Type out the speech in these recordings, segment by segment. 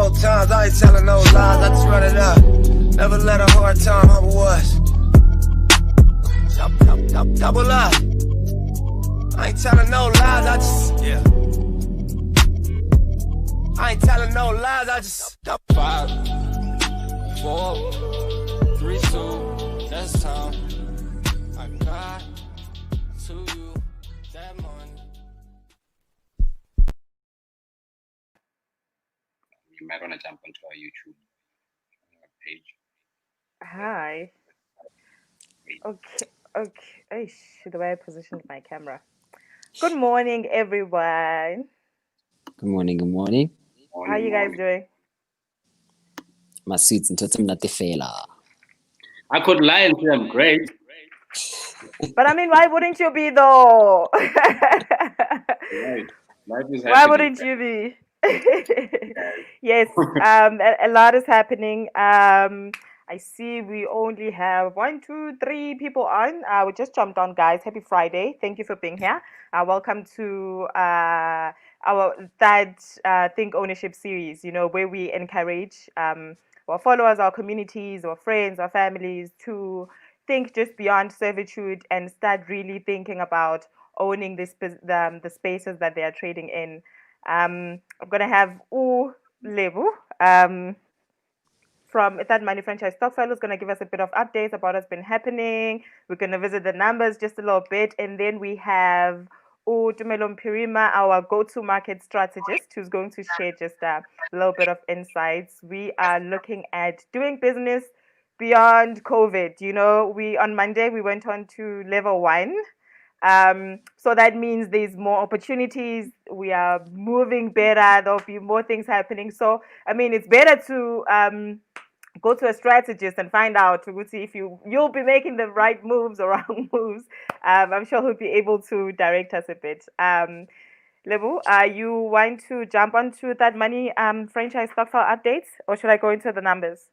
old times, I ain't telling no lies, I just run it up. Never let a hard time humble us. Double up. I ain't telling no lies, I just, yeah. I ain't telling no lies, I just 5, 4, 3, 2, that's time. I got to you that morning. You might want to jump onto our YouTube page. Hi. Okay. The way I positioned my camera. Good morning, everyone. Good morning. How are you guys doing? My seats into some fela. I could lie and say I'm great. But I mean, why wouldn't you be though? Right. Life is Why happening. wouldn't you be? Yes, a lot is happening. I see we only have 1, 2, 3 people on. We just jumped on, guys. Happy Friday. Thank you for being here. Welcome to our third Think Ownership series, where we encourage our followers, our communities, our friends, our families to think just beyond servitude and start really thinking about owning the spaces that they are trading in. I'm going to have Lebu from That Money Franchise Stockfile who's going to give us a bit of updates about what's been happening. We're going to visit the numbers just a little bit. And then we have Tumelom Pirima, our go-to market strategist, who's going to share just a little bit of insights. We are looking at doing business beyond COVID. On Monday, we went on to level 1. So that means there's more opportunities. We are moving better. There'll be more things happening. So, I mean, it's better to go to a strategist and find out if you'll be making the right moves or wrong moves. I'm sure he'll be able to direct us a bit. Lebu, you want to jump onto That Money franchise Stockfile updates, or should I go into the numbers?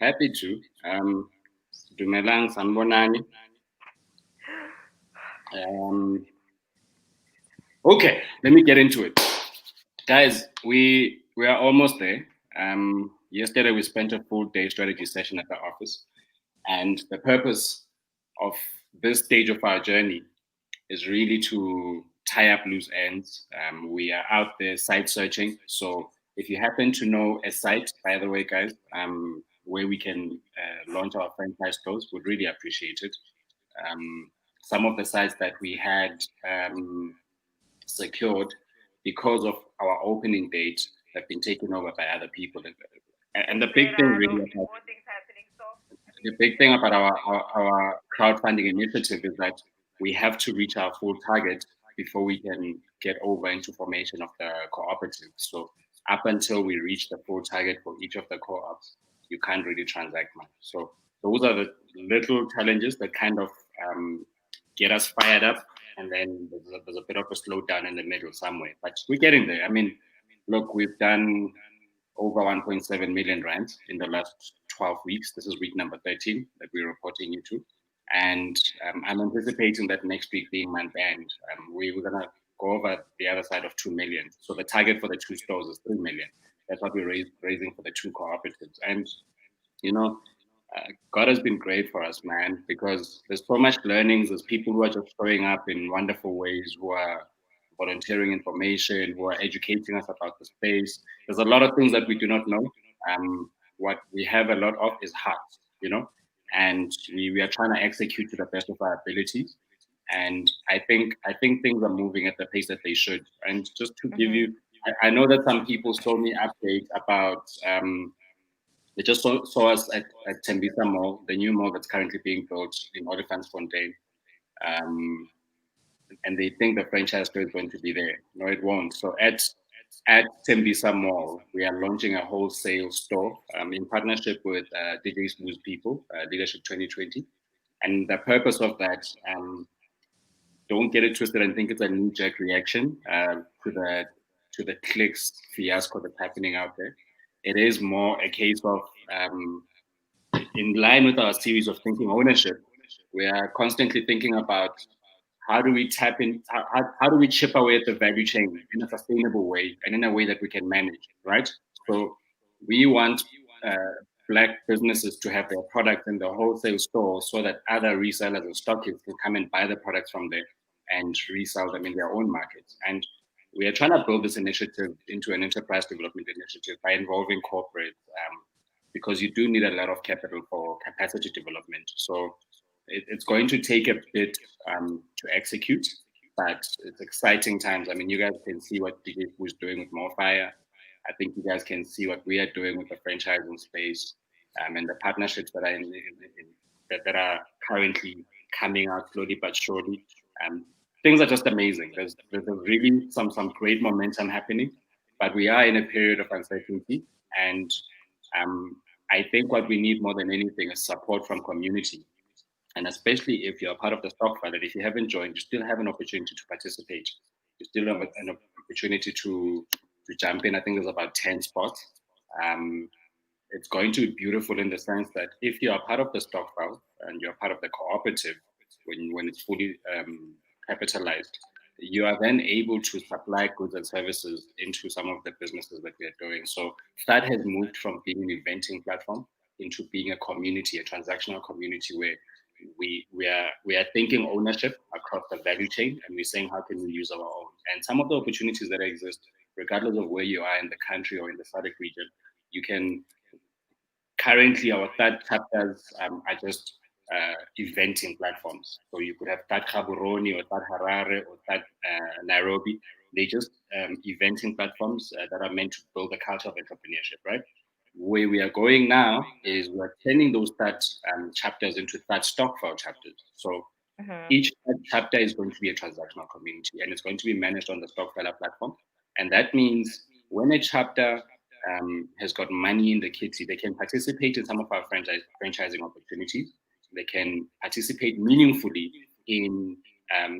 Happy to. Dumelang sanbonani. Okay, let me get into it. Guys, we are almost there. Yesterday we spent a full day strategy session at the office, and the purpose of this stage of our journey is really to tie up loose ends. We are out there site searching, so if you happen to know a site, by the way, guys, where we can launch our franchise stores, would really appreciate it. Some of the sites that we had secured because of our opening date have been taken over by other people. And the big thing really about our crowdfunding initiative is that we have to reach our full target before we can get over into formation of the cooperative. So up until we reach the full target for each of the co-ops, you can't really transact much. So those are the little challenges that kind of get us fired up, and then there's a bit of a slowdown in the middle somewhere. But we're getting there. I mean, look, we've done over 1.7 million rand in the last 12 weeks. This is week number 13 that we're reporting you to. And I'm anticipating that next week being month end, we're going to go over the other side of 2 million. So the target for the 2 stores is 3 million. That's what we're raising for the 2 cooperatives. And, God has been great for us, man, because there's so much learnings. There's people who are just showing up in wonderful ways, who are volunteering information, who are educating us about the space. There's a lot of things that we do not know. What we have a lot of is heart, and we are trying to execute to the best of our abilities. And I think things are moving at the pace that they should. And just to give you, I know that some people saw me update about they just saw us at Tembisa Mall, the new mall that's currently being built in Olifantsfontein. And they think the franchise store is going to be there. No, it won't. So at Tembisa Mall, we are launching a wholesale store in partnership with DJ Smooth People, Leadership 2020. And the purpose of that, don't get it twisted and think it's a knee-jerk reaction to the clicks fiasco that's happening out there. It is more a case of, in line with our series of thinking ownership, we are constantly thinking about how do we tap in? How do we chip away at the value chain in a sustainable way and in a way that we can manage, right? So we want Black businesses to have their product in the wholesale store so that other resellers and stockists can come and buy the products from there and resell them in their own markets. And we are trying to build this initiative into an enterprise development initiative by involving corporates, because you do need a lot of capital for capacity development. So it's going to take a bit to execute, but it's exciting times. I mean, you guys can see what DJ was doing with Morefire. I think you guys can see what we are doing with the franchising space, and the partnerships that are that are currently coming out slowly but surely. Things are just amazing. There's really some great momentum happening, but we are in a period of uncertainty, and I think what we need more than anything is support from community. And especially if you're part of the stockpile, and if you haven't joined, you still have an opportunity to participate. You still have an opportunity to jump in. I think there's about 10 spots. It's going to be beautiful in the sense that if you are part of the stockpile and you're part of the cooperative, when it's fully capitalized, you are then able to supply goods and services into some of the businesses that we are doing. So that has moved from being an eventing platform into being a community, a transactional community where we are thinking ownership across the value chain, and we're saying how can we use our own. And some of the opportunities that exist, regardless of where you are in the country or in the SADC region, you can currently our third chapters are just eventing platforms. So you could have Third Gaborone or Third Harare or Third Nairobi. They're just eventing platforms that are meant to build a culture of entrepreneurship, right? Where we are going now is we're turning those third chapters into third stockpile chapters. So each chapter is going to be a transactional community, and it's going to be managed on the Stockfiler platform. And that means when a chapter has got money in the kitty, they can participate in some of our franchising opportunities. They can participate meaningfully in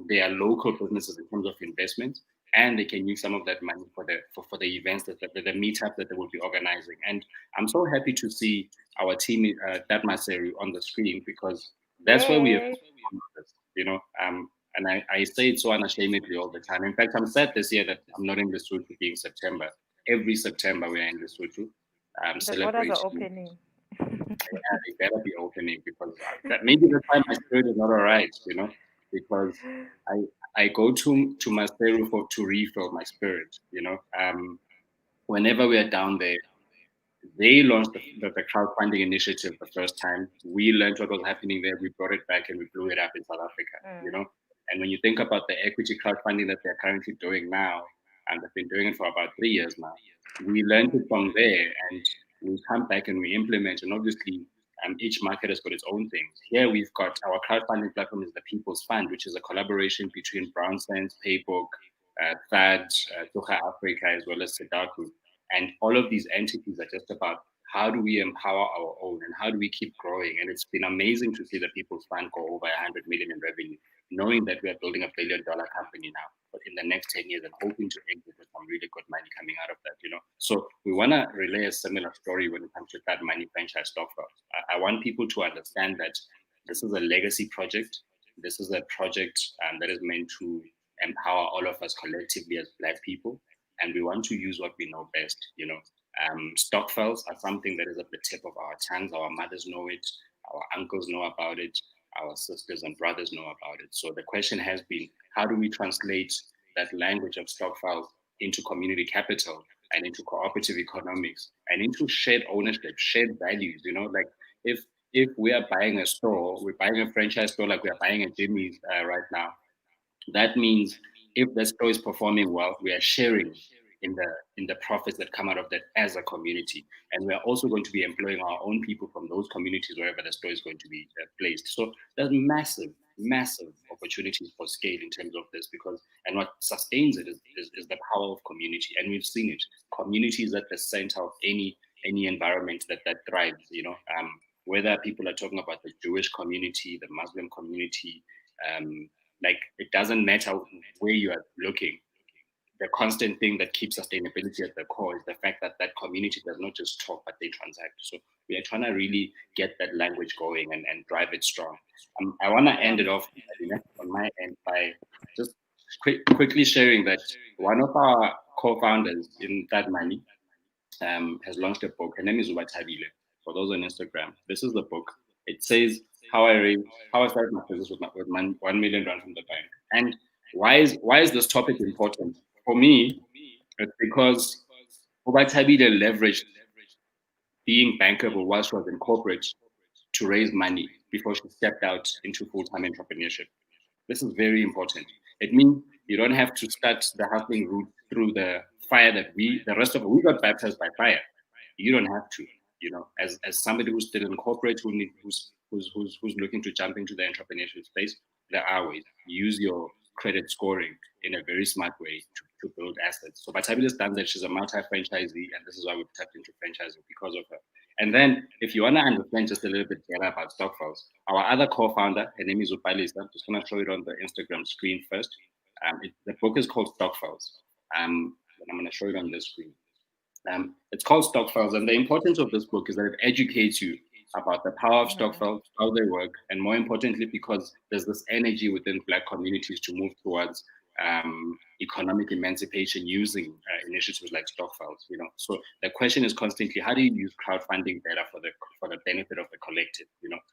their local businesses in terms of investment, and they can use some of that money for the events that the meetup that they will be organizing. And I'm so happy to see our team that Maseru on the screen, because that's where we are, you know. And I say it so unashamedly all the time. In fact, I'm sad this year that I'm not in Lesotho being September. Every September we are in Lesotho celebrating. The borders are opening. Yeah, they better be opening, because maybe that's why my spirit is not all right, you know, because I go to Maseru to refill my spirit, you know. Whenever we are down there, they launched the crowdfunding initiative the first time. We learned what was happening there. We brought it back and we blew it up in South Africa, you know. And when you think about the equity crowdfunding that they're currently doing now, and they've been doing it for about 3 years now, we learned it from there, and we come back and we implement. And obviously, each market has got its own things. Here we've got our crowdfunding platform is the People's Fund, which is a collaboration between Brown Sands, Paybook, THAD, Tuga Africa, as well as Sedaku. And all of these entities are just about how do we empower our own and how do we keep growing. And it's been amazing to see the People's Fund go over 100 million in revenue, knowing that we are building $1 billion company now, but in the next 10 years and hoping to exit with some really good money coming out of that, you know. So we want to relay a similar story when it comes to that money franchise stockpile. I want people to understand that this is a legacy project. This is a project that is meant to empower all of us collectively as Black people. And we want to use what we know best, you know. Stockpiles are something that is at the tip of our tongues. Our mothers know it. Our uncles know about it. Our sisters and brothers know about it. So the question has been, how do we translate that language of stockpiles into community capital and into cooperative economics and into shared ownership, shared values? You know, like if we are buying a store, we're buying a franchise store like we are buying a Jimmy's right now. That means if the store is performing well, we are sharing in the profits that come out of that as a community. And we are also going to be employing our own people from those communities wherever the store is going to be placed. So there's massive opportunities for scale in terms of this, because, and what sustains it is the power of community. And we've seen it. Community is at the center of any environment that thrives, you know, whether people are talking about the Jewish community, the Muslim community, like it doesn't matter where you are looking. the constant thing that keeps sustainability at the core is the fact that that community does not just talk, but they transact. So we are trying to really get that language going and drive it strong. I want to end it off on my end by just quickly sharing that one of our co-founders in That Money has launched a book. Her name is Uba Tabile. For those on Instagram, this is the book. It says how I started my business with 1 million rand from the bank. And why is this topic important? For me, it's because Uba Tabile leveraged being bankable while she was in corporate to raise money before she stepped out into full-time entrepreneurship. This is very important. It means you don't have to start the hustling route through the fire that we got baptized by fire. You don't have to, as somebody who's still in corporate, who's looking to jump into the entrepreneurship space, there are ways. Use your credit scoring in a very smart way to build assets. So Batabile's done that. She's a multi-franchisee, and this is why we've tapped into franchising because of her. And then if you want to understand just a little bit better about Stockfiles, our other co-founder, her name is Upalisa. I'm just going to show it on the Instagram screen first. The book is called Stockfiles. And I'm going to show it on this screen. It's called Stockfiles, and the importance of this book is that it educates you about the power of Stockfiles, how they work, and more importantly, because there's this energy within Black communities to move towards economic emancipation using initiatives like Stockfiles. So the question is constantly, how do you use crowdfunding better for the benefit of the collective?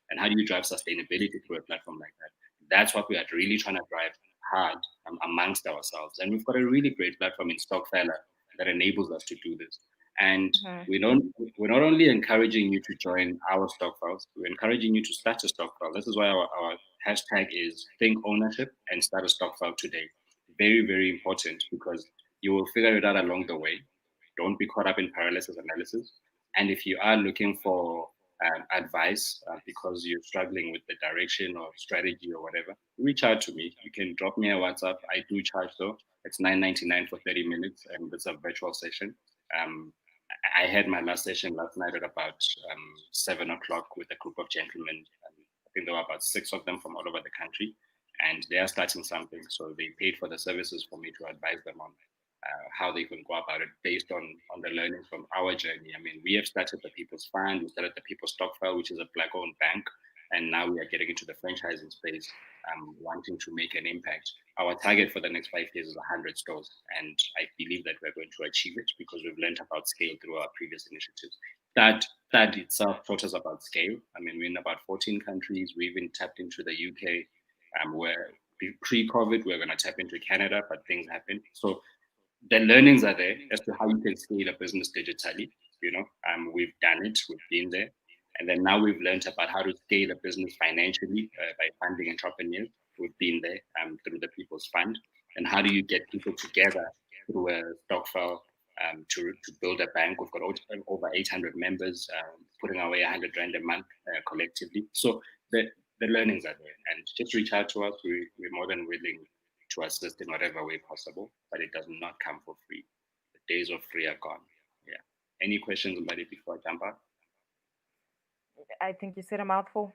And how do you drive sustainability through a platform like that? That's what we are really trying to drive hard amongst ourselves, and we've got a really great platform in Stockfella that enables us to do this. And we're not only encouraging you to join our Stockfiles, we're encouraging you to start a Stockfile. This is why our hashtag is Think Ownership and Start a Stockfile today. Very, very important, because you will figure it out along the way. Don't be caught up in paralysis analysis. And if you are looking for advice because you're struggling with the direction or strategy or whatever, reach out to me. You can drop me a WhatsApp. I do charge though. It's $9.99 for 30 minutes, and it's a virtual session. I had my last session last night at about 7 o'clock with a group of gentlemen. I think there were about 6 of them from all over the country, and they are starting something. So they paid for the services for me to advise them on how they can go about it based on the learnings from our journey. I mean, we have started the People's Fund, we started the People's Stockfile, which is a Black-owned bank, and now we are getting into the franchising space, wanting to make an impact. Our target for the next 5 years is 100 stores, and I believe that we're going to achieve it because we've learned about scale through our previous initiatives. That itself taught us about scale. I mean, we're in about 14 countries. We even tapped into the UK, where pre-COVID, we're going to tap into Canada, but things happen. So the learnings are there as to how you can scale a business digitally. We've done it, we've been there. And then now we've learned about how to scale a business financially by funding entrepreneurs. We've been there through the People's Fund. And how do you get people together through a Stockfile to build a bank? We've got over 800 members putting away 100 Rand a month collectively. So the learnings are there. And just reach out to us. We're more than willing to assist in whatever way possible, but it does not come for free. The days of free are gone. Yeah. Any questions about it before I jump out? I think you said a mouthful.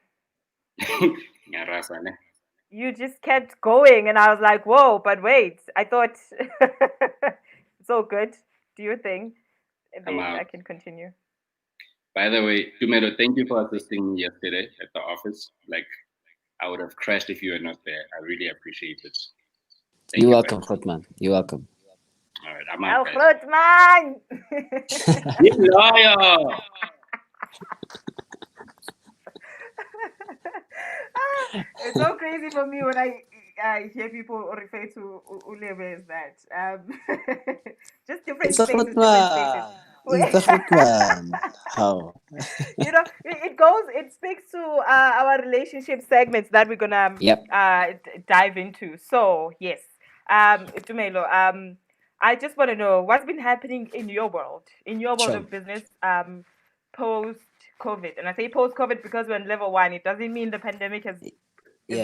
Yeah, you just kept going, and I was like, whoa, but wait, I thought it's all good. Do your thing, and then I can continue. By the way, Tumelo, thank you for assisting me yesterday at the office. Like, I would have crashed if you were not there. I really appreciate it. You're welcome, Grootman. You're welcome. All right, I'm out. Grootman! You liar! It's so crazy for me when I hear people refer to Ulebe as that. Just different spaces. It's the Grootman. How? It speaks to our relationship segments that we're gonna dive into. So yes, Tumelo, I just want to know what's been happening in your world of business post-COVID. And I say post-COVID because we're on level 1. It doesn't mean the pandemic is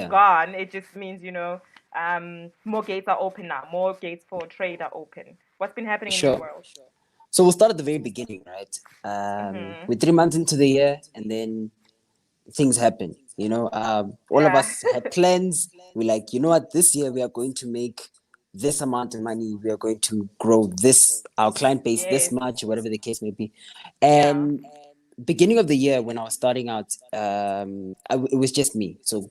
gone. It just means, more gates are open now. More gates for trade are open. What's been happening in your world? So we'll start at the very beginning, right? We're 3 months into the year, and then things happen. All of us had plans. We're like, you know what? This year we are going to make this amount of money, we are going to grow this, our client base this much, whatever the case may be. And beginning of the year when I was starting out, it was just me. So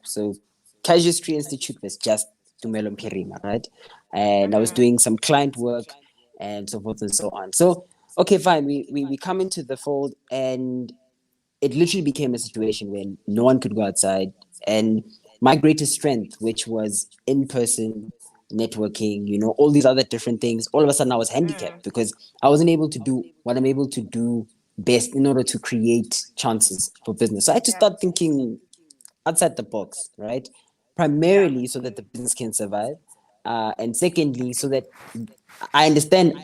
Casuistry Institute was just Tumelo Mpirima, right? And I was doing some client work and so forth and so on. So, okay, fine. We come into the fold, and it literally became a situation where no one could go outside. And my greatest strength, which was in-person networking, all these other different things, all of a sudden I was handicapped because I wasn't able to do what I'm able to do best in order to create chances for business. So I had to start thinking outside the box, right? Primarily so that the business can survive. And secondly, so that I understand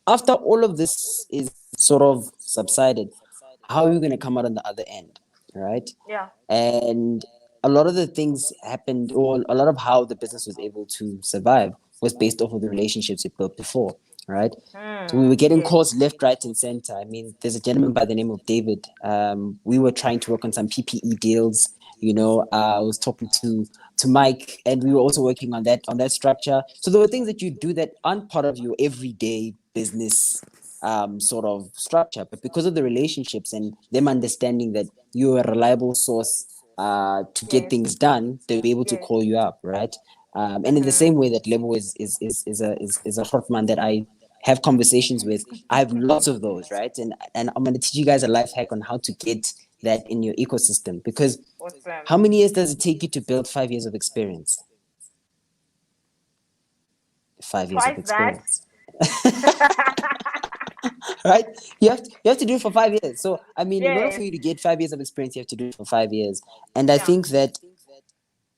after all of this is sort of subsided, how are you going to come out on the other end, right? Yeah. And a lot of the things happened, or a lot of how the business was able to survive was based off of the relationships it built before, right? So we were getting calls left, right, and center. I mean, there's a gentleman by the name of David. We were trying to work on some PPE deals. I was talking to Mike, and we were also working on that structure. So there were things that you do that aren't part of your everyday business sort of structure, but because of the relationships and them understanding that you're a reliable source to get things done, they'll be able to call you up, right? And in the same way that Lebo is a Hotman that I have conversations with, I have lots of those, right? And I'm going to teach you guys a life hack on how to get that in your ecosystem, because how many years does it take you to build 5 years of experience? 5 years of experience. Right? You have to do it for 5 years. So I mean, in order for you to get 5 years of experience, you have to do it for 5 years. And I think that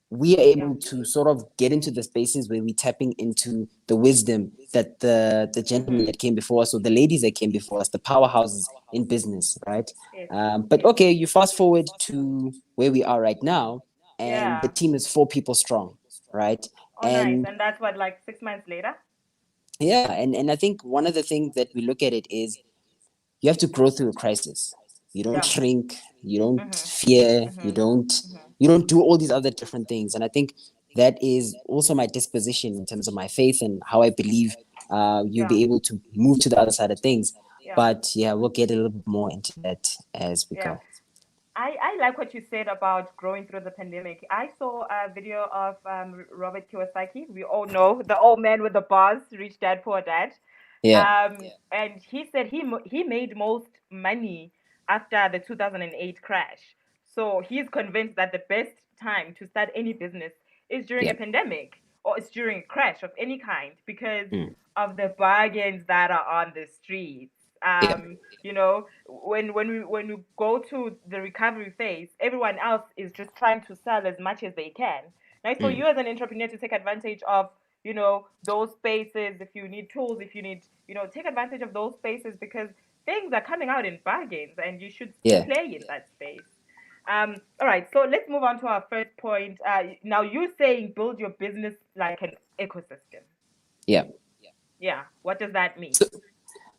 we are able to sort of get into the spaces where we're tapping into the wisdom that the gentlemen that came before us, or the ladies that came before us, the powerhouses in business, right? But okay, you fast forward to where we are right now, and the team is 4 people strong, right? Nice. And that's what, like 6 months later? Yeah, and I think one of the things that we look at it is you have to grow through a crisis. You don't shrink, you don't fear, you don't do all these other different things. And I think that is also my disposition in terms of my faith and how I believe you'll be able to move to the other side of things. But we'll get a little bit more into that as we go. I like what you said about growing through the pandemic. I saw a video of Robert Kiyosaki. We all know the old man with the bars, Rich Dad, Poor Dad. And he said he made most money after the 2008 crash. So he's convinced that the best time to start any business is during a pandemic, or it's during a crash of any kind, because of the bargains that are on the streets. When we go to the recovery phase, everyone else is just trying to sell as much as they can. Now, for you as an entrepreneur to take advantage of those spaces, if you need tools, if you need, take advantage of those spaces, because things are coming out in bargains and you should play in that space. All right, so let's move on to our first point. Now, you're saying build your business like an ecosystem. Yeah. What does that mean?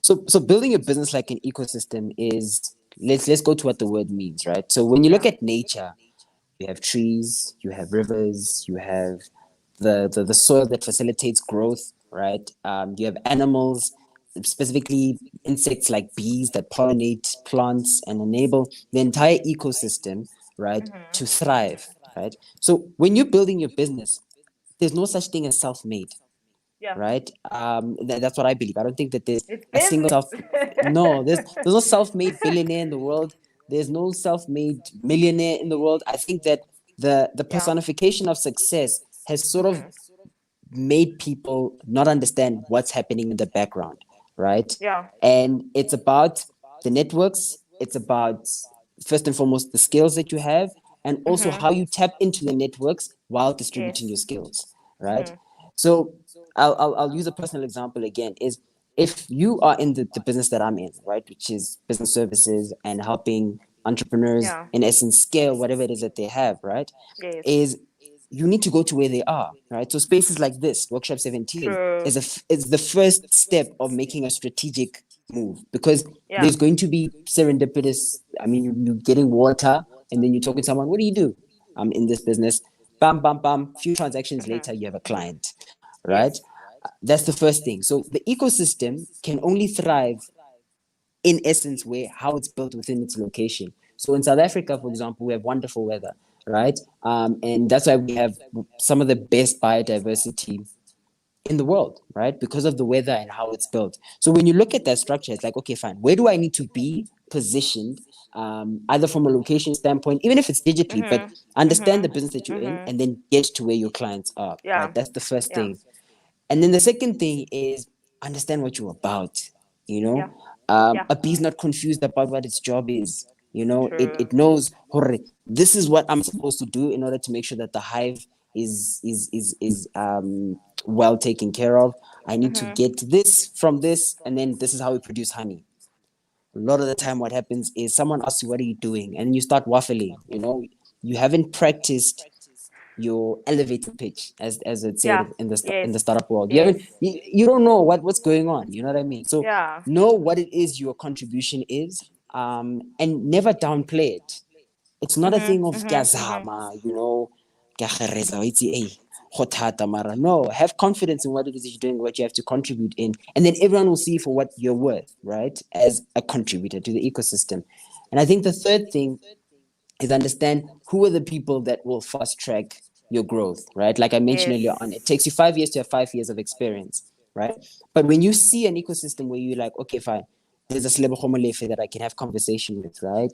So building a business like an ecosystem is, let's go to what the word means, right? So when you look at nature, you have trees, you have rivers, you have the soil that facilitates growth, right? You have animals, specifically insects like bees that pollinate plants and enable the entire ecosystem, right, to thrive, right? So when you're building your business, there's no such thing as self-made. Right. That's what I believe. I don't think that there's a single there's no self-made billionaire in the world. There's no self-made millionaire in the world. I think that the personification of success has sort of made people not understand what's happening in the background, right? And it's about the networks. It's about, first and foremost, the skills that you have, and also how you tap into the networks while distributing your skills, right? So I'll use a personal example again, is if you are in the business that I'm in, right, which is business services and helping entrepreneurs in essence scale whatever it is that they have, right, is you need to go to where they are, right? So spaces like this, Workshop 17, is the first step of making a strategic move, because there's going to be serendipitous. I mean, you're getting water and then you're talking to someone, what do you do? I'm in this business. Bam, bam, bam. Few transactions later, you have a client, right? That's the first thing. So the ecosystem can only thrive in essence where how it's built within its location. So in South Africa, for example, we have wonderful weather, right? And that's why we have some of the best biodiversity in the world, right? Because of the weather and how it's built. So when you look at that structure, it's like, okay, fine, where do I need to be positioned, either from a location standpoint, even if it's digitally, but understand the business that you're in and then get to where your clients are, Yeah. right? That's the first Yeah. thing. And then the second thing is understand what you're about, you know? Yeah. Yeah. A bee's not confused about what its job is. You know, True. it knows, "Hore, this is what I'm supposed to do in order to make sure that the hive is well taken care of. I need to get this from this, and then this is how we produce honey." A lot of the time what happens is someone asks you, "What are you doing?" And you start waffling, you know, you haven't practiced your elevator pitch, as it's Yeah. said in the Yes. startup world. Yes. You don't know what's going on, you know what I mean? So Yeah. know what it is your contribution is, and never downplay it. It's not a thing of "Kyazama," you know, "Kyagereza, itse, eh, go thata," mara. No, have confidence in what it is that you're doing, what you have to contribute in, and then everyone will see for what you're worth, right? As a contributor to the ecosystem. And I think the third thing is understand who are the people that will fast track your growth, right? Like I mentioned Yes. earlier on, it takes you 5 years to have 5 years of experience, right? But when you see an ecosystem where you're like, okay, fine, there's a Slebo Khomolefe that I can have conversation with, right?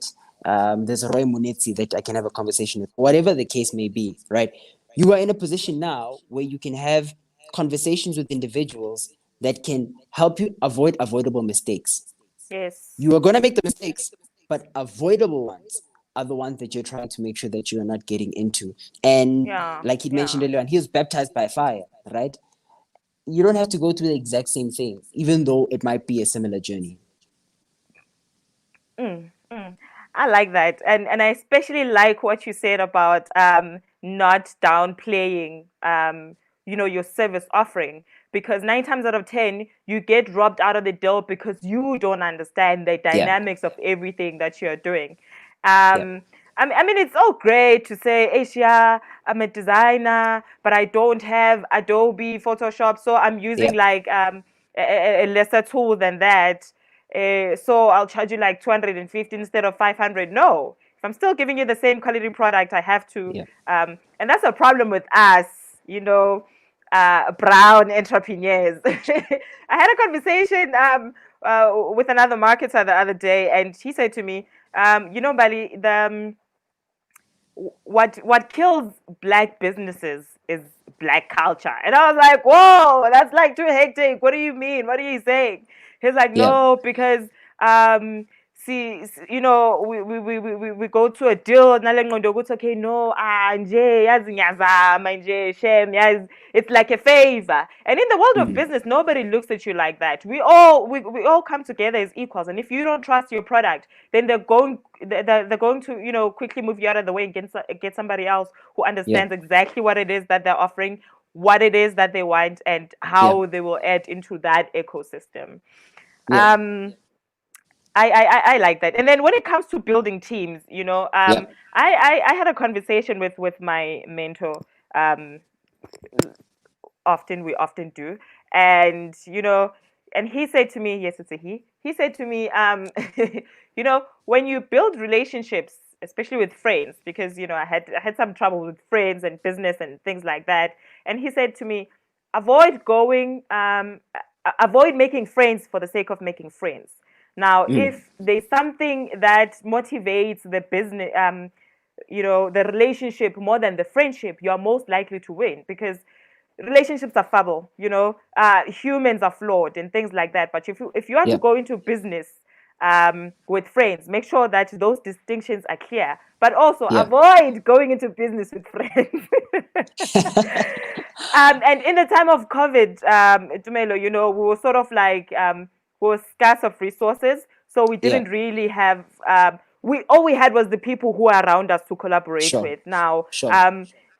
There's a Roy Munetsi that I can have a conversation with, whatever the case may be, right? You are in a position now where you can have conversations with individuals that can help you avoid avoidable mistakes. Yes. You are going to make the mistakes, but avoidable ones are the ones that you're trying to make sure that you are not getting into. And Yeah. like he Yeah. mentioned earlier on, he was baptized by fire, right? You don't have to go through the exact same thing, even though it might be a similar journey. I like that, and I especially like what you said about not downplaying your service offering, because 9 times out of 10 you get robbed out of the deal because you don't understand the Yeah. dynamics of everything that you're doing. Yeah. I mean, it's all great to say, Asia, I'm a designer, but I don't have Adobe Photoshop, so I'm using Yeah. like a lesser tool than that. So I'll charge you like 250 instead of 500. No, if I'm still giving you the same quality product, I have to. Yeah. And that's a problem with us, brown entrepreneurs. I had a conversation with another marketer the other day, and he said to me, Bali, what kills black businesses is black culture. And I was like, whoa, that's like too hectic. What do you mean? What are you saying? He's like, Yeah. no, because we go to a deal, okay, no, nje yazi ngiyazama nje shem yazi, it's like a favor. And in the world of business, nobody looks at you like that. We all come together as equals, and if you don't trust your product, then they're going to quickly move you out of the way and get somebody else who understands exactly what it is that they're offering, what it is that they want, and how they will add into that ecosystem. Yeah. I like that. And then when it comes to building teams, Yeah. I had a conversation with my mentor. We often do, and and he said to me, yes, it's a he said to me, when you build relationships, especially with friends, because I had some trouble with friends and business and things like that, and he said to me, avoid making friends for the sake of making friends. Now, if there's something that motivates the business, the relationship more than the friendship, you are most likely to win, because relationships are fallible, humans are flawed and things like that. But if you want to go into business with friends, make sure that those distinctions are clear, but also avoid going into business with friends. And in the time of COVID, Tumelo, we were sort of like we were scarce of resources, so we didn't really have. All we had was the people who are around us to collaborate with. Now,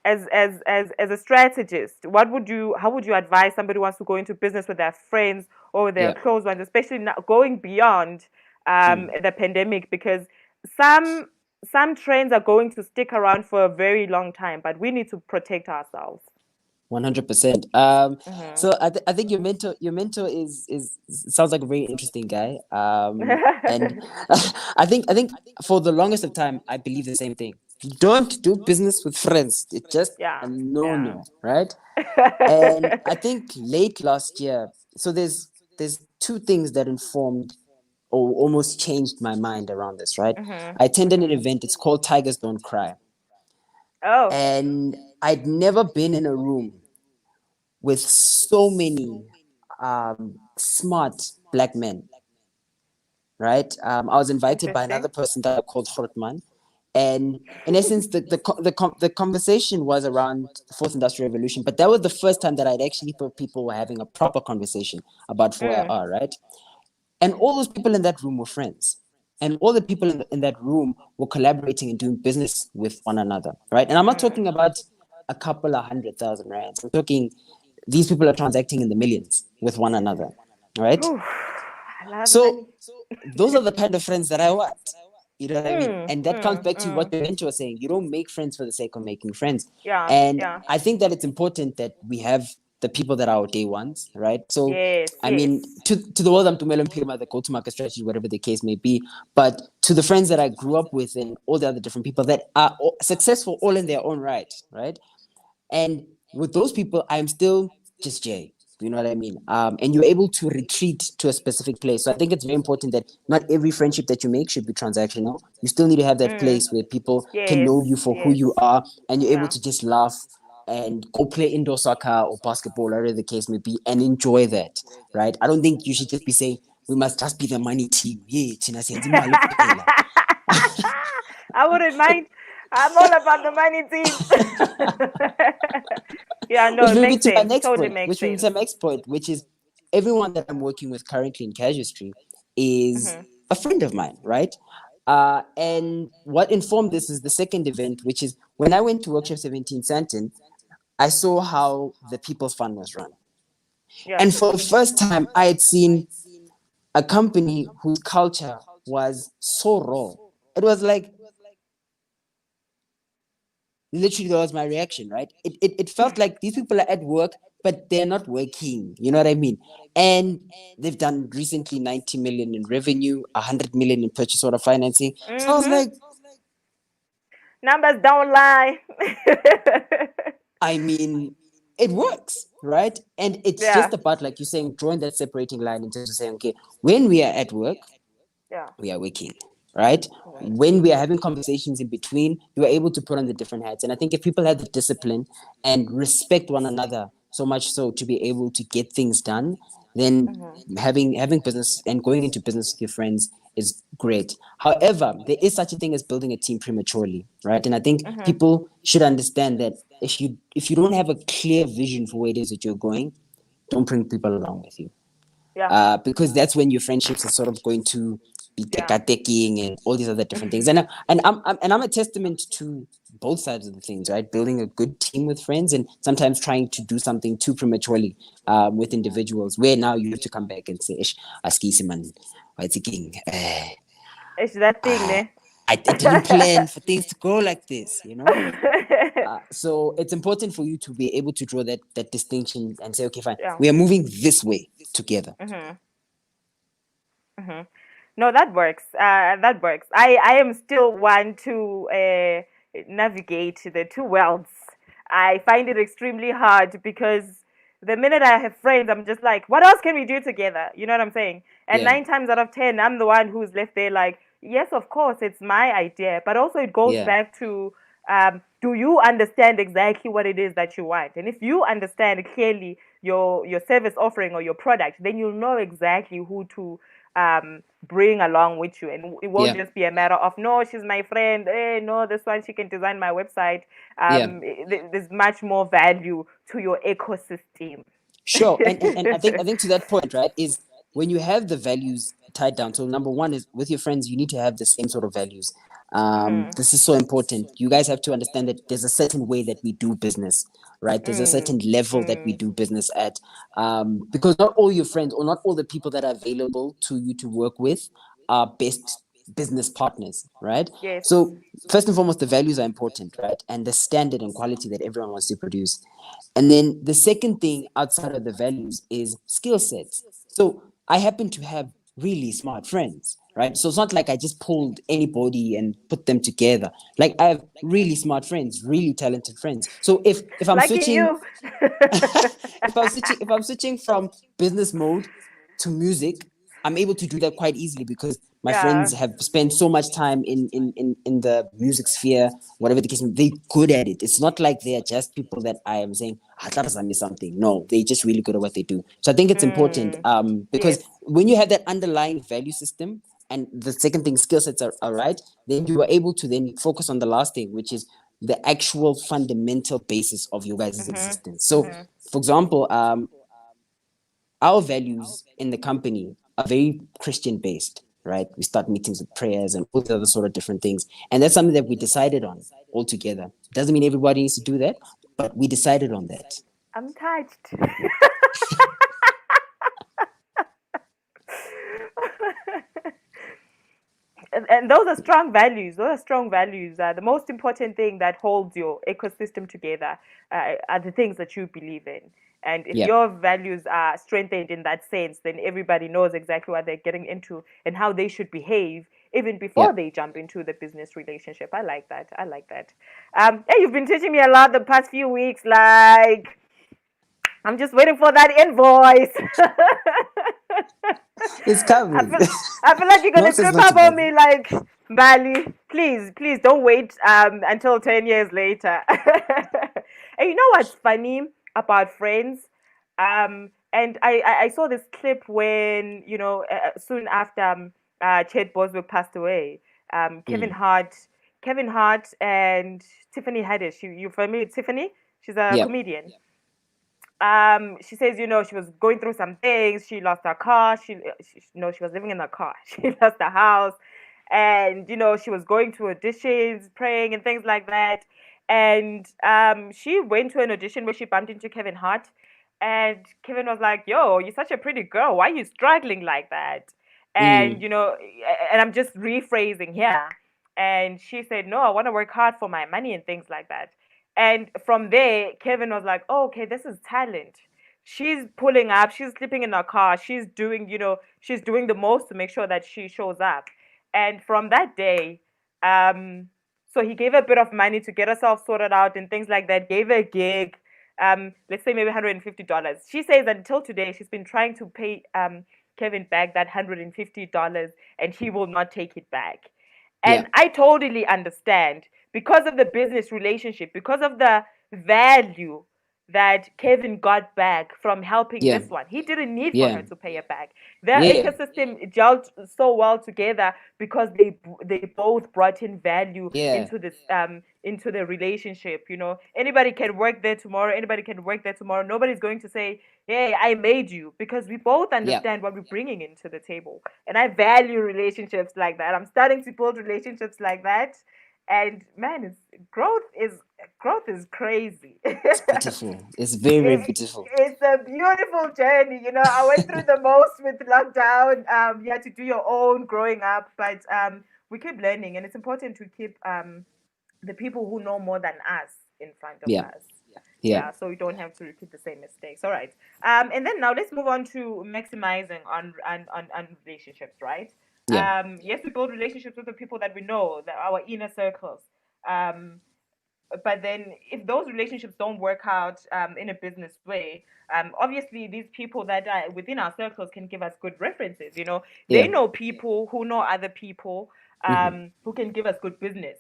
as a strategist, how would you advise somebody who wants to go into business with their friends or their close ones, especially now going beyond the pandemic, because some trends are going to stick around for a very long time, but we need to protect ourselves. 100%. So I think your mentor is sounds like a very interesting guy. And I think for the longest of time I believe the same thing. Don't do business with friends. It's just Yeah. a no Yeah. no, right? And I think late last year, so there's two things that informed or almost changed my mind around this, right? I attended an event. It's called Tigers Don't Cry, Oh. and I'd never been in a room with so many smart black men, right? I was invited by Interesting. another person that I called Hortman. And in essence, the conversation was around the fourth industrial revolution, but that was the first time that I'd actually thought people were having a proper conversation about 4IR, right? And all those people in that room were friends. And all the people in that room were collaborating and doing business with one another, right? And I'm not talking about a couple of 100,000 rands. I'm talking these people are transacting in the millions with one another, right? Whew. I love So money. those are the kind of friends that I want. You know what I mean? Mm, And that comes mm, back to what mm. the mentor was saying. You don't make friends for the sake of making friends. Yeah. And Yeah. I think that it's important that we have the people that are our day ones, right? So, Yes. I Yes. mean, to the world, I'm to Melon Pima, the go-to-market strategy, whatever the case may be. But to the friends that I grew up with and all the other different people that are successful all in their own right? And with those people, I'm still just Jay. You know what I mean? And you're able to retreat to a specific place. So I think it's very important that not every friendship that you make should be transactional. You still need to have that place where people can Yes. know you for who Yes. you are and you're able Yeah. to just laugh and go play indoor soccer or basketball, whatever the case may be, and enjoy that, right? I don't think you should just be saying, we must just be the money team. Yeah, thina siyenza imali kuphela. I wouldn't mind. I'm all about the money team. Yeah, no, Which it brings me makes to my sense. next Totally point, makes which brings sense. me to my next point, which is everyone that I'm working with currently in Casuistry is a friend of mine, right? And what informed this is the second event, which is when I went to Workshop 17 Santon, I saw how the People's Fund was run. Yeah. And for the first time, I had seen a company whose culture was so raw. It was like, literally, that was my reaction, right? It felt like these people are at work, but they're not working. You know what I mean? And they've done recently 90 million in revenue, 100 million in purchase order financing. So I was like, Numbers don't lie. I mean, it works, right? And it's Yeah. just about, like you're saying, drawing that separating line in terms of saying, okay, when we are at work, Yeah. we are working, right? When we are having conversations in between, you are able to put on the different hats. And I think if people have the discipline and respect one another so much so to be able to get things done, then having business and going into business with your friends is great. However, there is such a thing as building a team prematurely, right? And I think people should understand that if you don't have a clear vision for where it is that you're going, don't bring people along with you. Yeah. Because that's when your friendships are sort of going to be Yeah. teka-teking and all these other different things. And I'm a testament to both sides of the things, right? Building a good team with friends and sometimes trying to do something too prematurely with individuals, where now you have to come back and say, "Ish, askisi man, what's king? It's that thing, ne? I didn't plan for things to go like this, you know." So it's important for you to be able to draw that distinction and say, okay, fine, Yeah. we are moving this way together. No, that works. That works. I am still one to navigate the two worlds. I find it extremely hard because the minute I have friends, I'm just like, what else can we do together? You know what I'm saying? And Yeah. 9 times out of 10, I'm the one who's left there like, yes, of course, it's my idea. But also, it goes Yeah. back to do you understand exactly what it is that you want? And if you understand clearly your service offering or your product, then you'll know exactly who to bring along with you, and it won't Yeah. just be a matter of no, she's my friend. No, this one she can design my website. Yeah. There's much more value to your ecosystem. Sure, and I think to that point, right, is when you have the values tied down. So number one is with your friends, you need to have the same sort of values. This is so important. You guys have to understand that there's a certain way that we do business, right? There's a certain level that we do business at, because not all your friends or not all the people that are available to you to work with are best business partners, right? Yes. So first and foremost, the values are important, right? And the standard and quality that everyone wants to produce. And then the second thing outside of the values is skill sets. So I happen to have really smart friends, right? So it's not like I just pulled anybody and put them together. Like I have really smart friends, really talented friends. So if I'm Lucky switching, you. if I'm switching from business mode to music, I'm able to do that quite easily because my Yeah. friends have spent so much time in the music sphere, whatever the case, they're good at it. It's not like they are just people that I am saying, ah, that me something. No, they're just really good at what they do. So I think it's important because Yes. when you have that underlying value system, and the second thing, skill sets are right, then you are able to then focus on the last thing, which is the actual fundamental basis of your guys' existence. So, for example, our values in the company are very Christian based, right? We start meetings with prayers and all the other sort of different things. And that's something that we decided on all together. Doesn't mean everybody needs to do that, but we decided on that. I'm touched. And those are strong values. Those are strong values. The most important thing that holds your ecosystem together are the things that you believe in. And if Yeah. your values are strengthened in that sense, then everybody knows exactly what they're getting into and how they should behave even before Yeah. they jump into the business relationship. I like that. I like that. Hey, you've been teaching me a lot the past few weeks. Like, I'm just waiting for that invoice. It's coming. I feel like you're gonna No says trip not to up on bother. me, like Bali. Please don't wait until 10 years later. And you know what's funny about Friends? And I saw this clip when soon after Chet Boswick passed away. Kevin Mm. Hart and Tiffany Haddish. You familiar with Tiffany? She's a Yeah. comedian. She says, she was going through some things. She lost her car. She was living in a car. She lost her house, and she was going to auditions, praying, and things like that. And she went to an audition where she bumped into Kevin Hart, and Kevin was like, "Yo, you're such a pretty girl. Why are you struggling like that?" And Mm. and I'm just rephrasing here. And she said, "No, I want to work hard for my money and things like that." And from there, Kevin was like, oh, okay, this is talent. She's pulling up, she's sleeping in her car, she's doing the most to make sure that she shows up. And from that day, so he gave her a bit of money to get herself sorted out and things like that, gave her a gig, let's say maybe $150. She says that until today, she's been trying to pay Kevin back that $150 and he will not take it back. Yeah. And I totally understand because of the business relationship, because of the value that Kevin got back from helping Yeah. this one. He didn't need for Yeah. her to pay it back. Their Yeah. ecosystem gelled so well together because they both brought in value Yeah. into the relationship. Anybody can work there tomorrow. Anybody can work there tomorrow. Nobody's going to say, "Hey, I made you," because we both Yeah. understand what we're bringing into the table. And I value relationships like that. I'm starting to build relationships like that. And man, growth is crazy. Beautiful. It's very, very beautiful. It's a beautiful journey. I went through the most with lockdown. You had to do your own growing up, but we keep learning, and it's important to keep the people who know more than us in front of Yeah. us. Yeah. Yeah, so we don't have to repeat the same mistakes. All right. And then now let's move on to maximizing on relationships, right? Yeah. Yes, we build relationships with the people that we know, our inner circles. Um, but then if those relationships don't work out in a business way, obviously these people that are within our circles can give us good references. They Yeah. know people who know other people Mhm. who can give us good business.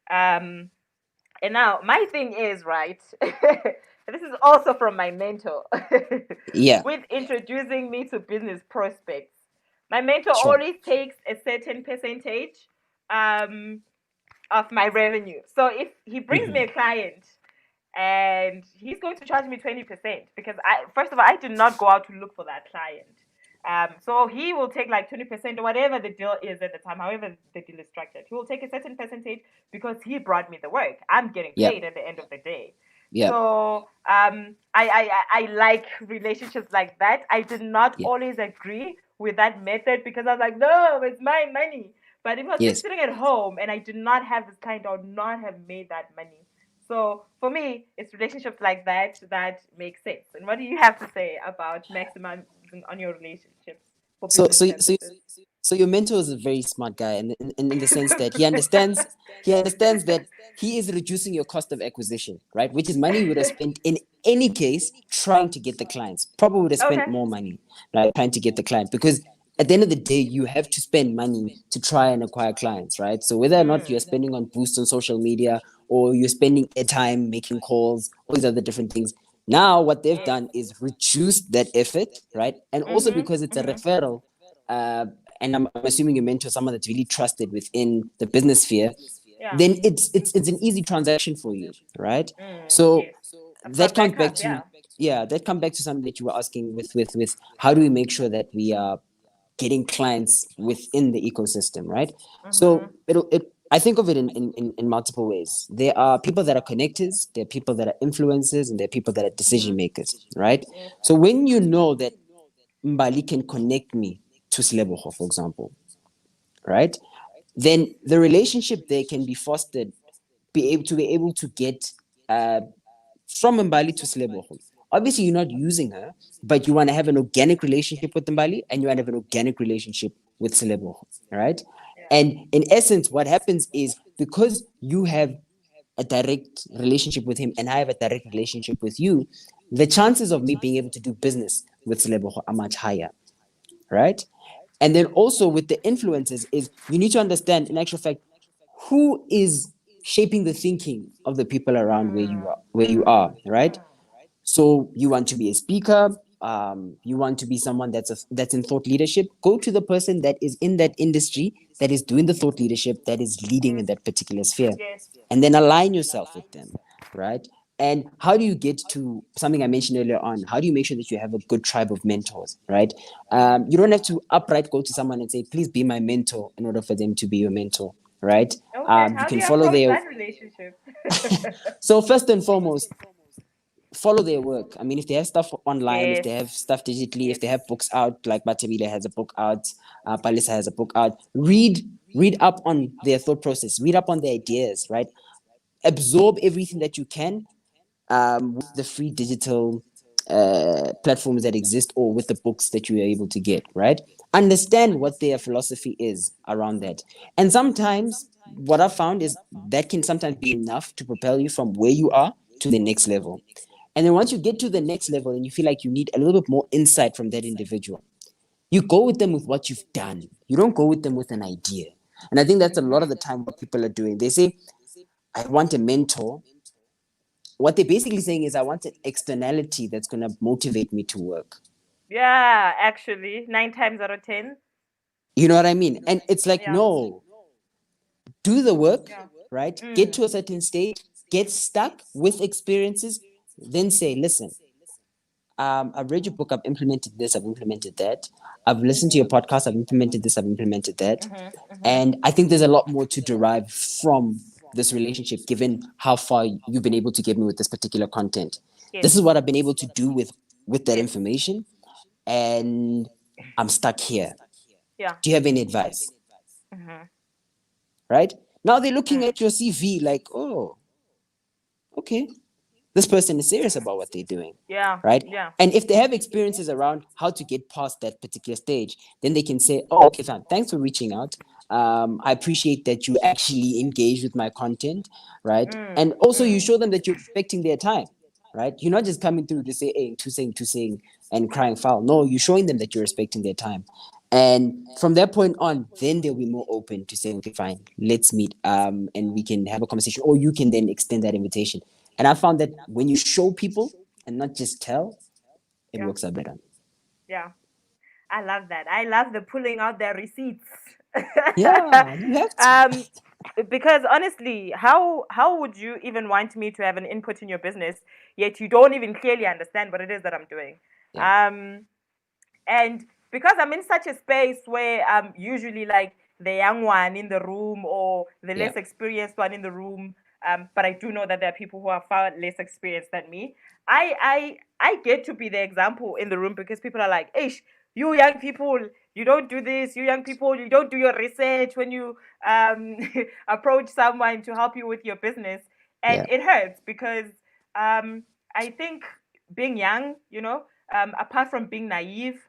Um, and now my thing is, right, this is also from my mentor Yeah. with introducing me to business prospects. My mentor Sure. always takes a certain percentage um, of my revenue. So if he brings me Mhm. a client and he's going to charge me 20%, because first of all, I did not go out to look for that client. So he will take like 20% or whatever the deal is at the time, however the deal is structured. He will take a certain percentage because he brought me the work. I'm getting Yeah. paid at the end of the day. Yeah. So I like relationships like that. I did not Yeah. always agree with that method because I was like, no, it's my money. But if I was Yes. just sitting at home and I did not have this client, I would not have made that money. So for me, it's relationships like that that make sense. And what do you have to say about maximizing on your relationships for So, business so, so, purposes? so your mentor is a very smart guy, in the sense that he understands that he is reducing your cost of acquisition, right? Which is money you would have spent in any case trying to get the clients. Probably would have spent Okay. more money, right, trying to get the client, because at the end of the day, you have to spend money to try and acquire clients, right? So whether or not you're spending on boosts on social media, or you're spending airtime making calls, all these other different things. Now, what they've Yes. done is reduce that effort, right? And also because it's a referral, uh, and I'm assuming you mentor someone that's really trusted within the business sphere, Yeah. then it's an easy transaction for you, right? So Yes. I've that got comes back backup. to, Yeah. that comes back to something that you were asking with how do we make sure that we are getting clients within the ecosystem, right? So I think of it in multiple ways. There are people that are connectors, there are people that are influencers, and there are people that are decision makers, right? Yes. So when you know that Mbali can connect me to Sleboho, for example, right? Then the relationship there can be fostered, be able to get uh, from Mbali to Sleboho. Obviously, you're not using her, but you want to have an organic relationship with Mbali, and you want to have an organic relationship with Sleboho, right? And in essence, what happens is, because you have a direct relationship with him and I have a direct relationship with you, the chances of me being able to do business with Sleboho are much higher, right? And then also with the influences is, you need to understand, in actual fact, who is shaping the thinking of the people around where you are, right? So you want to be a speaker, you want to be someone that's in thought leadership, go to the person that is in that industry, that is doing the thought leadership, that is leading in that particular sphere, Yes. and then align yourself with them, right? And how do you get to something I mentioned earlier on? How do you make sure that you have a good tribe of mentors, right? You don't have to upright go to someone and say, please be my mentor, in order for them to be your mentor, right? Okay. You How do can you follow approach their. that relationship? So first and foremost, follow their work. I mean, if they have stuff online, if Yes. they have stuff digitally, if Yes. they have books out, like Batabile has a book out, Palisa has a book out, read up on their thought process, read up on their ideas, right? Absorb everything that you can, with the free digital platforms that exist, or with the books that you are able to get, right? Understand what their philosophy is around that. And sometimes what I've found is that can sometimes be enough to propel you from where you are to the next level. And then once you get to the next level and you feel like you need a little bit more insight from that individual, you go with them with what you've done. You don't go with them with an idea. And I think that's a lot of the time what people are doing. They say, I want a mentor. What they're basically saying is, I want an externality that's going to motivate me to work. Yeah. Actually, 9 times out of 10. You know what I mean? And it's like, Yeah. no, do the work, Yeah. right? Get to a certain stage, get stuck with experiences, then say, listen, I've read your book, I've implemented this, I've implemented that. I've listened to your podcast, I've implemented this, I've implemented that. And I think there's a lot more to derive from this relationship, given how far you've been able to get me with this particular content. Yes. This is what I've been able to do with that Yes. information, and I'm stuck here. Yeah. Do you have any advice? Right? Now they're looking at your CV like, oh, okay, this person is serious about what they're doing. Yeah. Right? Yeah. And if they have experiences around how to get past that particular stage, then they can say, oh, okay, fine, thanks for reaching out. I appreciate that you actually engage with my content, right? And also you show them that you're respecting their time, right? You're not just coming through to say, hey, to saying, and crying foul. No, you're showing them that you're respecting their time. And from that point on, then they'll be more open to saying, okay, fine, let's meet, and we can have a conversation, or you can then extend that invitation. And I found that when you show people and not just tell, it Yeah. works out better. Yeah. I love that. I love the pulling out their receipts. Yeah, you have to. Because honestly, how would you even want me to have an input in your business, yet you don't even clearly understand what it is that I'm doing? Yeah. And because I'm in such a space where I'm usually like the young one in the room, or the Yeah. less experienced one in the room, but I do know that there are people who are far less experienced than me. I get to be the example in the room, because people are like, "Ish, you young people, you don't do this. You young people, you don't do your research when you approach someone to help you with your business. And Yeah. it hurts because I think being young, apart from being naive,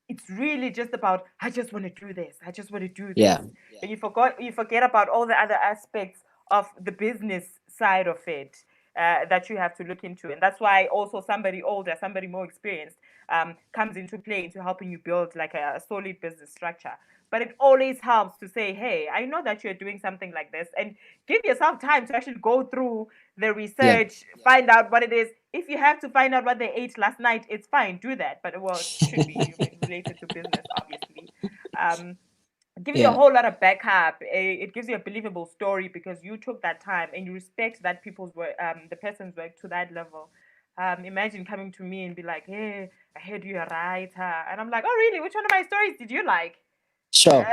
it's really just about, I just want to do this. I just want to do this. Yeah. And you forget about all the other aspects of the business side of it that you have to look into. And that's why also somebody older, somebody more experienced comes into play into helping you build like a solid business structure. But it always helps to say, hey, I know that you're doing something like this, and give yourself time to actually go through the Yeah. research, find out what it is. If you have to find out what they ate last night, it's fine, do that. But well, it should be related to business, obviously. Gives you a Yeah. whole lot of backup. It gives you a believable story because you took that time and you respect that people's work, the person's work to that level. Imagine coming to me and be like, "Hey, I heard you're a writer," and I'm like, "Oh, really? Which one of my stories did you like?" Sure.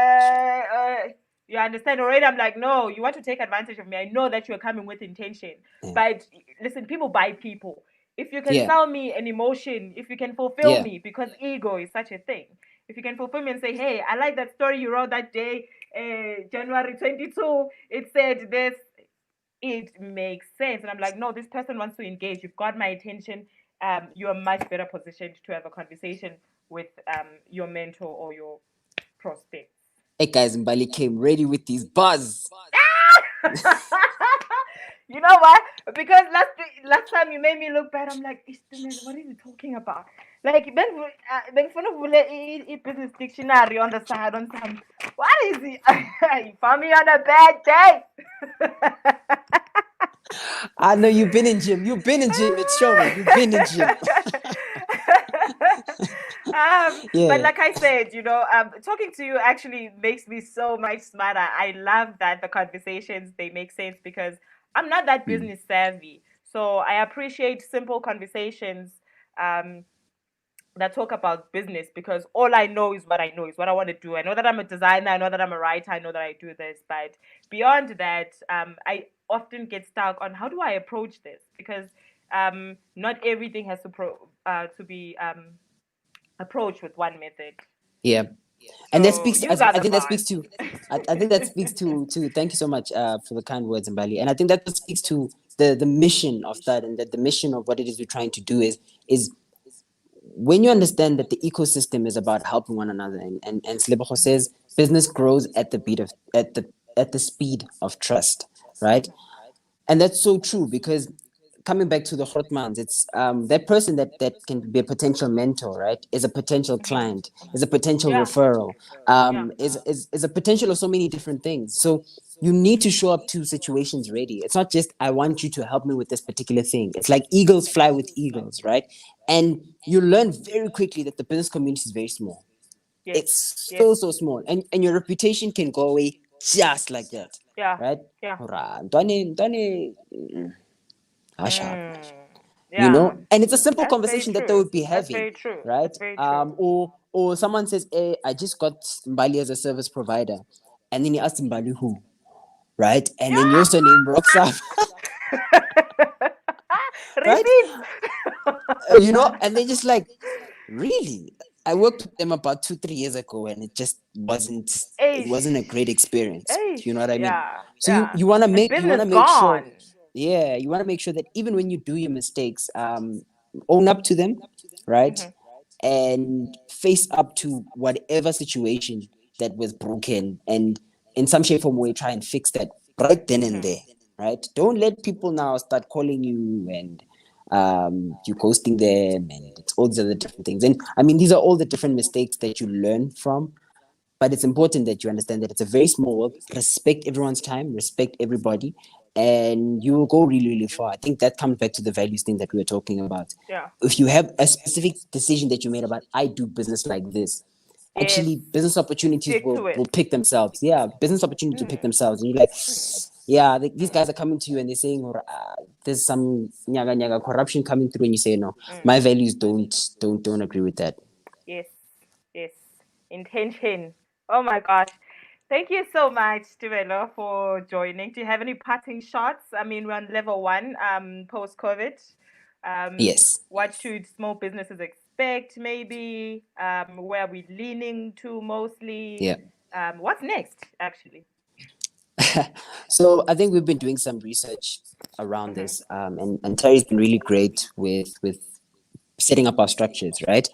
You understand already? I'm like, no, you want to take advantage of me. I know that you're coming with intention. Yeah. But listen, people buy people. If you can Yeah. sell me an emotion, if you can fulfill Yeah. me, because ego is such a thing. If you can fulfill me and say, hey, I like that story you wrote that day, January 22, it said this, it makes sense. And I'm like, no, this person wants to engage. You've got my attention. You're much better positioned to have a conversation with your mentor or your prospect. Hey guys, Mbali came ready with these buzz. You know what? Because last time you made me look bad, I'm like, what are you talking about? Like, then business dictionary on the side on some. What is it? You found me on a bad day. I know you've been in gym. You've been in gym. It's showing. You've been in gym. But Yeah. like I said, talking to you actually makes me so much smarter. I love that the conversations, they make sense because I'm not that Mm. business savvy. So I appreciate simple conversations um, that talk about business because all I know is what I know, is what I want to do. I know that I'm a designer. I know that I'm a writer. I know that I do this. But beyond that, I often get stuck on how do I approach this because not everything has to be approached with one method. Yeah. And that So speaks to, you got I the think that bars. speaks to, I think that speaks to, thank you so much for the kind words, Mbali. And I think that speaks to the mission of that, and that the mission of what it is we're trying to do is when you understand that the ecosystem is about helping one another, and Slebogo says business grows at the beat of at the speed of trust, right? And that's so true because coming back to the Grootmans, it's that person that can be a potential mentor, right? Is a potential client, is a potential Yeah, referral, yeah. is a potential of so many different things. So you need to show up to situations ready. It's not just I want you to help me with this particular thing. It's like eagles fly with eagles, right? And you learn very quickly that the business community is very small. Yes, It's yes. so small, and your reputation can go away just like that, Yeah, right? yeah. Ora, Ntwane, hush up, Mm, you yeah. know. And it's a simple That's very conversation that they true. would be That's having, very true. right? That's very true. Or someone says, hey, I just got Mbali as a service provider, and then you ask Mbali who, right? And then your surname rocks up. Right? Receipts. You know, and they're just like, really? I worked with them about 2-3 years ago, and it Aish. wasn't a great experience. Aish. You know what I mean? Yeah. So you Yeah. you want to And make you want business to make sure, gone. yeah, you want to make sure that even when you do your mistakes, own up to them, right? Mm-hmm. And face up to whatever situation that was broken, and in some shape or way try and fix that right then and Mm-hmm. there, right? Don't let people now start calling you and you ghosting them, and it's all these other different things. And I mean, these are all the different mistakes that you learn from, but it's important that you understand that it's a very small world. Respect everyone's time, respect everybody, and you will go really, really far. I think that comes back to the values thing that we were talking about. Yeah. If you have a specific decision that you made about, I do business like this, Yes. actually business opportunities Stick to will it. pick themselves. Yeah, business opportunities will pick themselves. And you're like, yeah, these guys are coming to you and they're saying, there's some nyaga nyaga corruption coming through, and you say, no, my values don't agree with that. Yes. Yes. Intention. Oh my gosh. Thank you so much, Tumelo, for joining. Do you have any parting shots? I mean, we're on level 1, post COVID. Yes. What should small businesses expect? Maybe where we're leaning to mostly. Yeah. What's next, actually? So I think we've been doing some research around this, and Terry's been really great with setting up our structures, right?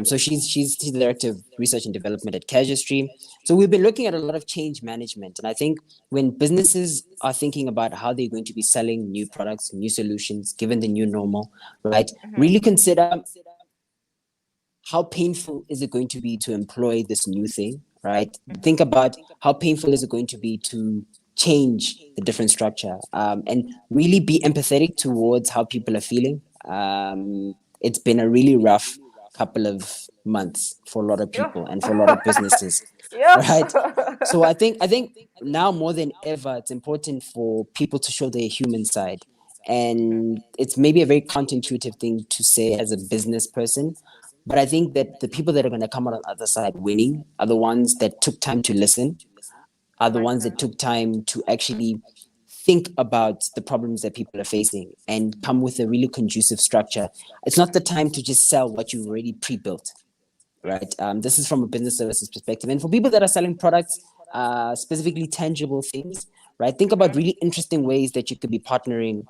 So she's the director of research and development at Casualstream. So we've been looking at a lot of change management, and I think when businesses are thinking about how they're going to be selling new products, new solutions, given the new normal, right? Really consider how painful is it going to be to employ this new thing, right? Think about how painful is it going to be to change the different structure, and really be empathetic towards how people are feeling. It's been a really rough couple of months for a lot of people and for a lot of businesses, right? So I think now more than ever, it's important for people to show their human side. And it's maybe a very counterintuitive thing to say as a business person, but I think that the people that are going to come out on the other side winning are the ones that took time to listen, are the ones that took time to actually think about the problems that people are facing and come with a really conducive structure. It's not the time to just sell what you've already pre-built, right? This is from a business services perspective. And for people that are selling products, specifically tangible things, right? Think about really interesting ways that you could be partnering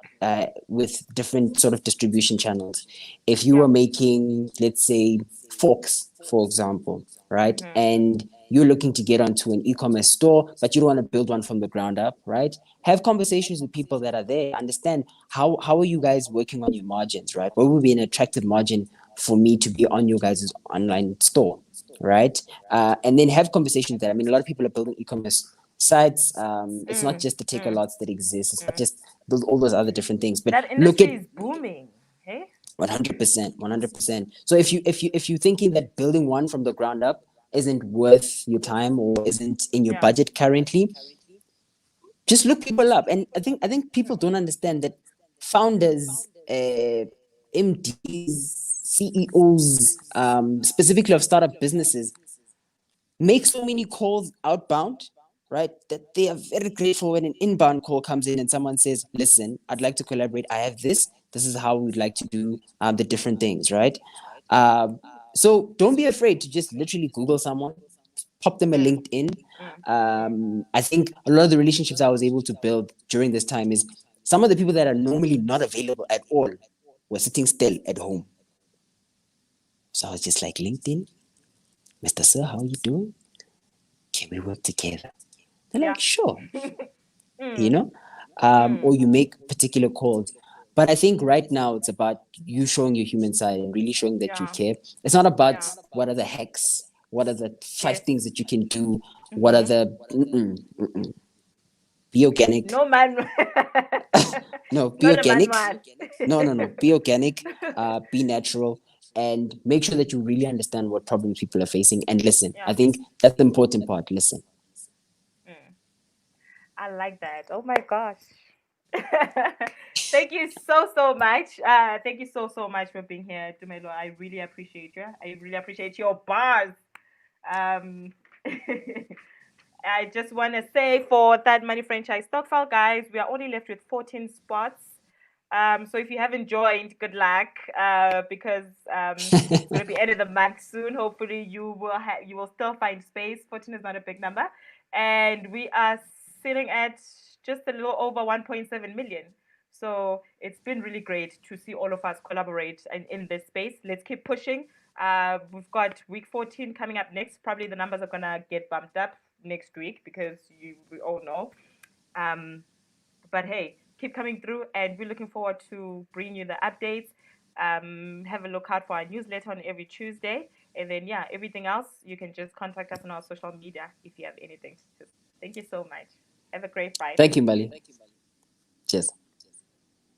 with different sort of distribution channels. If you were making, let's say, forks, for example, right? And you're looking to get onto an e-commerce store, but you don't want to build one from the ground up, right? Have conversations with people that are there. Understand how are you guys working on your margins, right? What would be an attractive margin for me to be on your guys' online store, right? And then have conversations that, I mean, a lot of people are building e-commerce sites. It's not just the Takealots that exist. It's not just all those other different things. But That look industry at is booming. Hey? 100%. So if you're thinking that building one from the ground up isn't worth your time or isn't in your budget currently, just look people up. And I think people don't understand that founders, MDs, CEOs, specifically of startup businesses, make so many calls outbound, right? That they are very grateful when an inbound call comes in and someone says, listen, I'd like to collaborate. I have this. This is how we'd like to do the different things, right? So don't be afraid to just literally Google someone, pop them a LinkedIn. I think a lot of the relationships I was able to build during this time is some of the people that are normally not available at all were sitting still at home. So I was just like, LinkedIn, Mr. Sir, how are you doing? Can we work together? They're like, sure. You know, or you make particular calls. But I think right now it's about you showing your human side and really showing that you care. It's not about what are the hacks, what are the 5 things that you can do, what are the be organic. No man. No, be organic. Man. No. Be organic, be natural, and make sure that you really understand what problems people are facing and listen. I think that's the important part. Listen. I like that. Oh my gosh. Thank you so much. Thank you so much for being here, Tumelo. I really appreciate you. I really appreciate your bars. I just want to say for That Money Franchise Stockfile, guys, we are only left with 14 spots. So if you haven't joined, good luck, because it's going to be end of the month soon. Hopefully, you will still find space. 14 is not a big number, and we are sitting at just a little over 1.7 million. So it's been really great to see all of us collaborate in this space. Let's keep pushing. We've got week 14 coming up next. Probably the numbers are gonna get bumped up next week because we all know. But hey, keep coming through, and we're looking forward to bringing you the updates. Have a look out for our newsletter on every Tuesday, and then everything else you can just contact us on our social media if you have anything. Thank you so much. Have a great Friday. Thank you, Mali. Cheers.